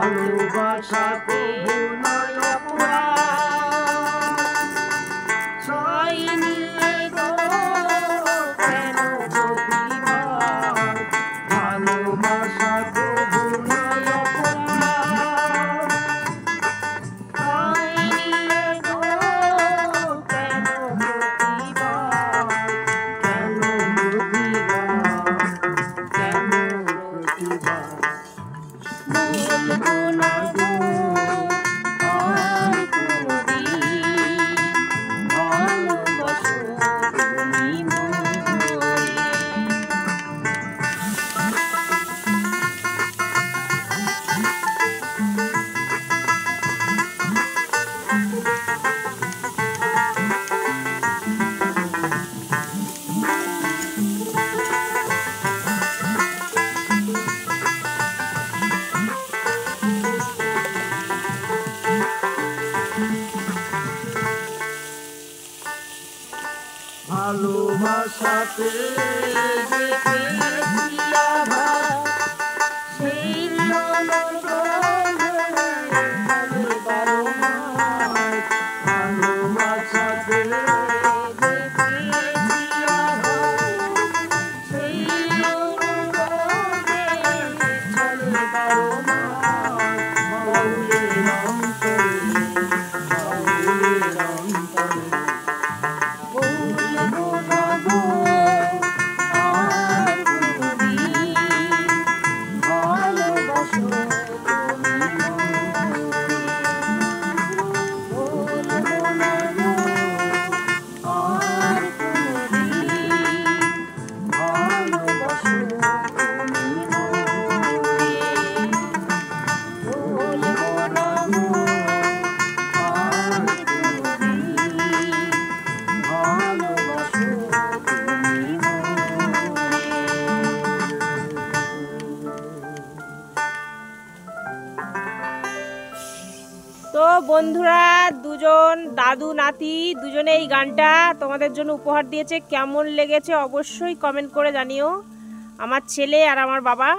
ভালোবাসাতে নয় অপরাধ, ছয় নিয়ে গো কেন প্রতিবাদ, ভালোবাসাতে নয় অপরাধ, ছয় নিয়ে গো কেন প্রতিবাদ, কেন প্রতিবাদ, কেন প্রতিবাদ। বলবো না গো আর কোনদিন ভালোবাসো তুমি মোরে। ভালোবাসাতে দেখেছি আঘাত, সেই ভালোবাসাতে দেখেছি আঘাত, সেই চলে বারো মাস, বাউলের অন্তরে, বাউলের অন্তরে। বলবো না গো আর কোনদিন ভালোবাসো তুমি মোরে। বলবো না গো আর কোনদিন ভালোবাসো তুমি মোরে। বলবো না গো আর কোনদিন ভালোবাসো তুমি মোরে। তো বন্ধুরা, দুজন দাদু নাতি দুজনে এই গানটা তোমাদের জন্য উপহার দিয়েছে। কেমন লেগেছে অবশ্যই কমেন্ট করে জানিও। আমার ছেলে আর আমার বাবা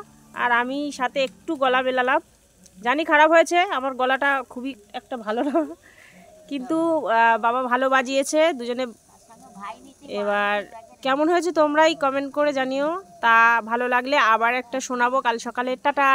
আর আমি সাথে একটু গলা মেলালাম। জানি খারাপ হয়েছে, আমার গলাটা খুবই একটা ভালো না, কিন্তু বাবা ভালো বাজিয়েছে দুজনে। এবার কেমন হয়েছে তোমরাই কমেন্ট করে জানিও। তা ভালো লাগলে আবার একটা শোনাবো কাল সকালে। টাটা।